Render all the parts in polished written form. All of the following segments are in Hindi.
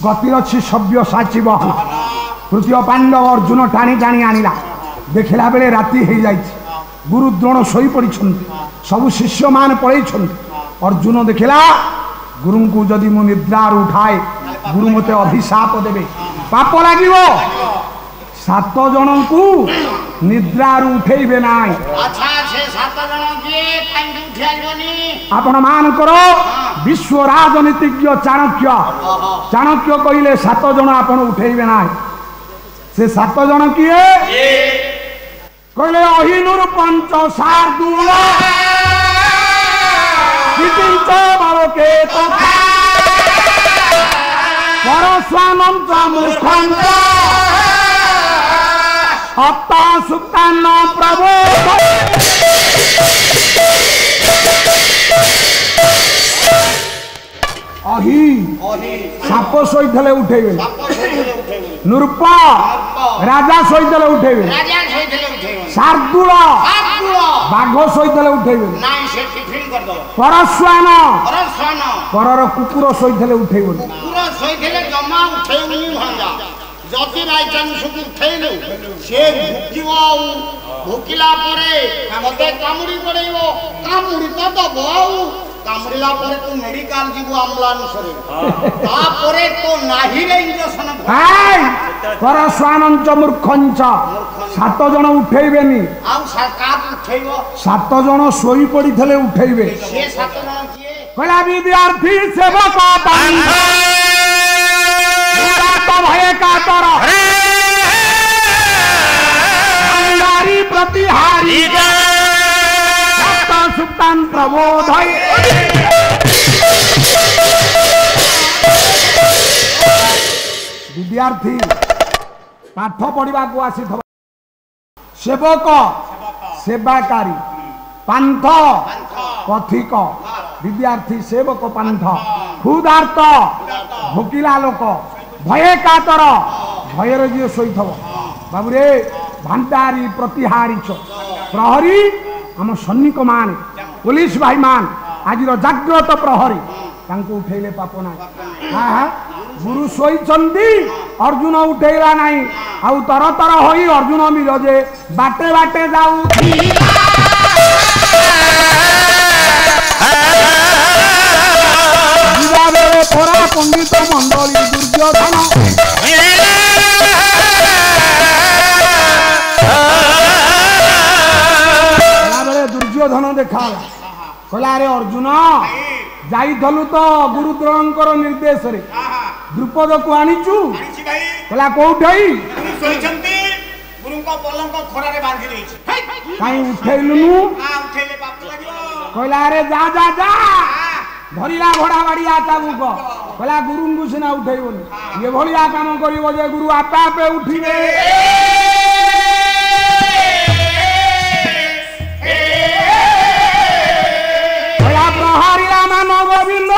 गति अच्छी सभ्य साची बहन तृतीय पांडव अर्जुन टाणी टाणी आनिला देखला बेले राति हो जाए गुरु द्रोण शोई पड़ी सब शिष्य मान पड़े अर्जुन देखला गुरु को जदि मु निद्रार उठाए गुरु मते अभिशाप देवे पाप लगे 7 जन को निद्रार उठेबे ना आपण मान करो विश्व राजनीतिज्ञ चाणक्य चाणक्य कहले 7 जन आपण उठेबे ना से 7 जन किए कहले अहिनुर पंच शार्दूल किंच बालके तथा परस्वानंत मुखंत अत्ता सुक्तान प्रभो अहि साप सहित उठेबे नृप राजा सहित उठेबे शार्दूल बाघ सहित उठेबे परस्वान परर कुकुर सहित उठेबे जति बाई चांस उठेलु से भुकिबो भुकिला परे मते कामुडी पड़ेबो कामुडी तो दबो कामुडीला परे तू मेडिकल जीवो आम्लानुसारे ता परे तो नाही रे इंजेक्शन हाय परस्वानंच मूर्खंच 7 जन उठेबेनी आ का उठेबो 7 जन सोई पड़ीथले उठेबे से 7 जन किए कहला विद्यार्थी सेवक भय का तर अंगारी प्रतिहारी सुक्तान प्रबोधय विद्यार्थी पाठ पढ़ा को आसी सेवक सेवाकारी पांथ पथिक विद्यार्थी सेवक पांथ क्षुधार्त भोकिला लोक भय कातर भयर जी शोथ बाबू रे भांडारी प्रतिहारी प्रहरी आम सैनिक मान पुलिस भाई मान आज जाग्रत प्रहरी उठेले पाप ना गुरु शोई अर्जुन उठेला नहीं आउ तर तर होई अर्जुन मिरजे बाटे बाटे जाऊ परा पंडित मंडली दुर्योधन दुर्योधन देखा कहला रे अर्जुन जाइलु तो गुरु द्रोणंकर निर्देश रे द्रुपद को आनीचु कहला कोठई उठेलु कहला रे जा जा जा धरला घोड़ा बाड़ी आताबुक कहला गुरु को सीना उठेबनी ये भाया काम कर गुरु आपे आपे उठिबे प्रहरीला मान गोविंद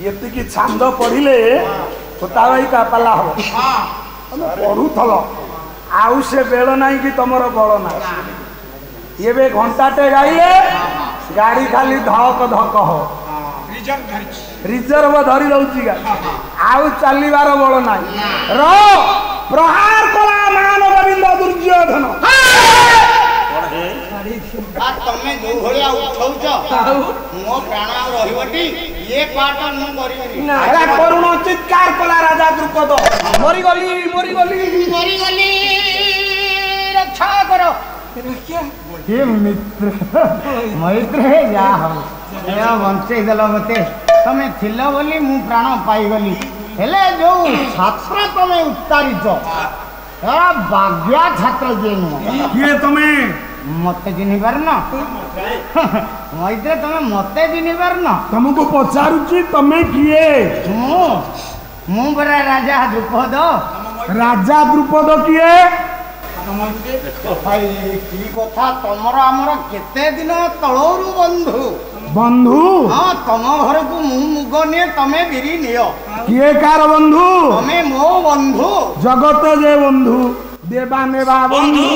ये छांद पढ़िले होता भाई का पाला हो पढ़ुल आउ से बेल ना कि तुम बल ना ये घंटाटे गाइले गाड़ी खाली धक धक हो रिजर्व धरी दौची गाड़ी आउ चलवार बल ना प्रहार कला मान गोविंद दुर्योधन तमे जो भलिया उठौछ मो प्राण रहिबटी ये पाट न करिबनी ना करुण चित्कार कला राजा द्रुपद मरी गली रक्षा करो हे मित्र मैत्र हे या हो या वंशे दल मते तमे थिल बोली मु प्राण पाई गली हेले जो छात्र तमे उतारिछ या भाग्या छात्र जेनु किए तमे मते जिनि पारन मैत्र तमे मते जिनि पारन तुमको पचारुची तमे किए मु बरा राजा द्रुपद किए भाई की कथा तमर हमर केते दिन तळोरु बंधु हाँ तम घर को मु मुग निये तमे बिरी नियो किए कार बंधु तमे मो बंधु जगत जे बंधु देवा नेवा बंधु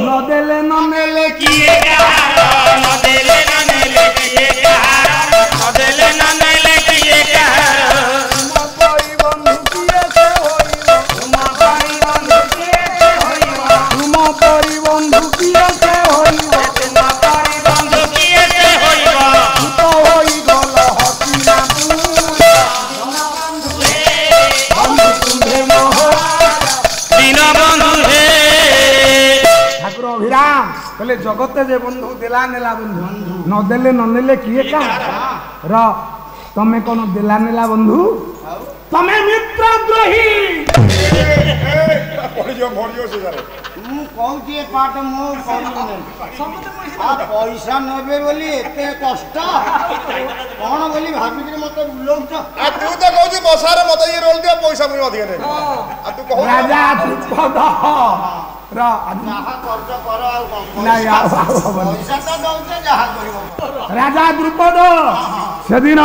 न देले न नेले किए कार न देले न नेले किए कार न देले न नेले किए कार तुम कोई बंधु किए से होइबो तुम कोई बंधु किए से होइबो तुम कोई बंधु किए से होइबो तुम कोई बंधु किए से होइबो तो होई गल हसिना पूरा बंधु तुम्हे मोह दीन बंधु हे ठाकुर अभिराम कहले जगते जे बंधु देला नेला बंधु न देले न नेले किए का र तमे कोन देला नेला बंधु तमे मित्रद्रोही मरियो से जारे मु कहूची ए पाट मु कहू आ पैसा नेबे बोली एते कष्ट कोन बोली भाबी के मते बुलौछ आ तू तो कहूची बसारे मते ये रोल दिया पैसा मुई अधिक ने आ तू कहू राजा द्रुपद र जहा खर्च कर आ ना यार पैसा तो दउछ जहा करिवो राजा द्रुपद सेदिन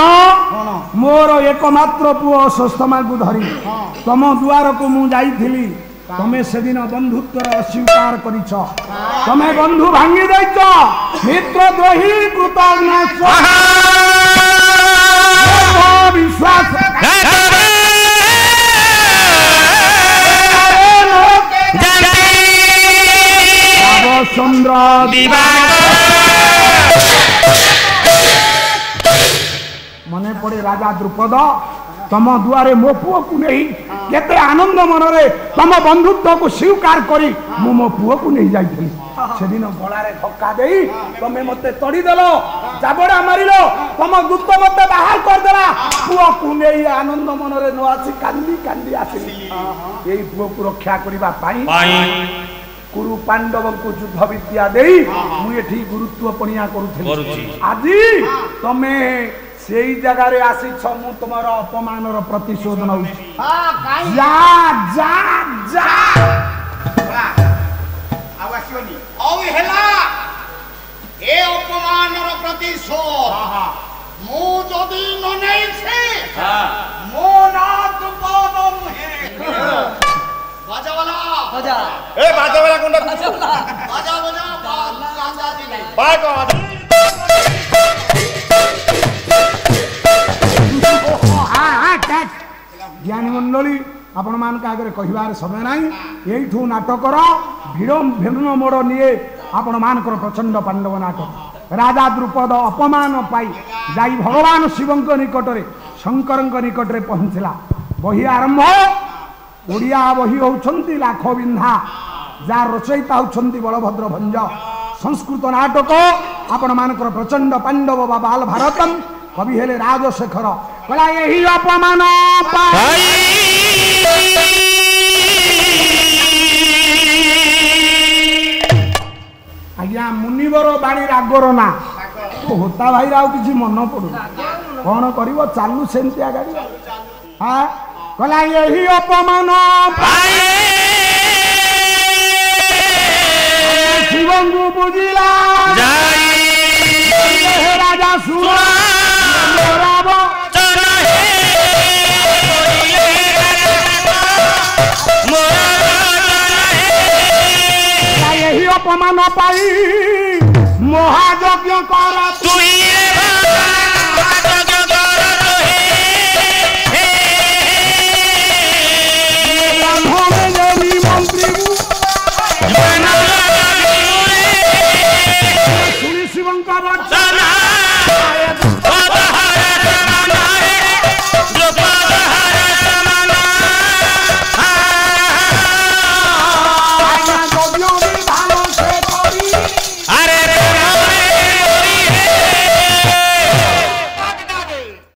मोर एकमात्र पुओ अश्वत्थामा को धरी तम दुआर को मु जाइथिली तमे सेदिन बंधुत्वर अस्वीकार करिछ तमे बंधु भांगी दैछ मित्रद्रोही कृतज्ञ विश्वास चंद्र मने पड़े राजा द्रुपद तम दुआरे मो पुओ को नहीं केते आनंद मनरे तम बंधुत्व को स्वीकार करी मो पुओ को नहीं जाइथि सेदिन गलारे धक्का देई तमे मते तड़ी देलो जाबड़ा मारिलो तम दूत मते बाहर कर देला पुओ को नहीं आनंद मनरे न आसी कांदी कांदी आसी एई पुओ को रक्षा करिबा पाई कुरु पांडव को युद्ध विद्या दे मुठी गुरुत्व पणिया करुथि आजी तमे सेई जगह रे आसी छ मु तमर अपमान रो प्रतिशोध नउ हां काई जा जा जा आवासियोनी औ हेला ए अपमान रो प्रतिशोध हां मु जदी न नै छे हां मो ना दुपद मुहे बाजा वाला बाजा ए बाजा वाला कोंडा बाजा बाजा बाजा जी नहीं बाय को ज्ञानी मंडली आपण मान का आगे कहिबार समय नाही एठू नाटकर भिन्न मोड़ निये आपण मानकर प्रचंड पांडव नाटक राजा द्रुपद अपमान पाई जाई भगवान शिवंक निकटरे शंकरंक निकटरे पहुंचला बही आरंभ ओडिया बही होउछंती लाख बिंधा जा रचयिता होउछंती बलभद्र भंज संस्कृत नाटक आपण मानकर प्रचंड पांडव बा बाल भारतम कवि हेले राजशेखर कला यही अपमान पाई आज्ञा मुनिवर बाणी रागर ना होता भाई राव किसी मन पड़ू कौन कर चालू सेमतिया गाड़ी हाँ कला यही अपमान पाई शिवंगु बुझिला राजा सुरा ସମ୍ମାନ ପାଇ ମହାଯଜ୍ଞ କର ତୁଇ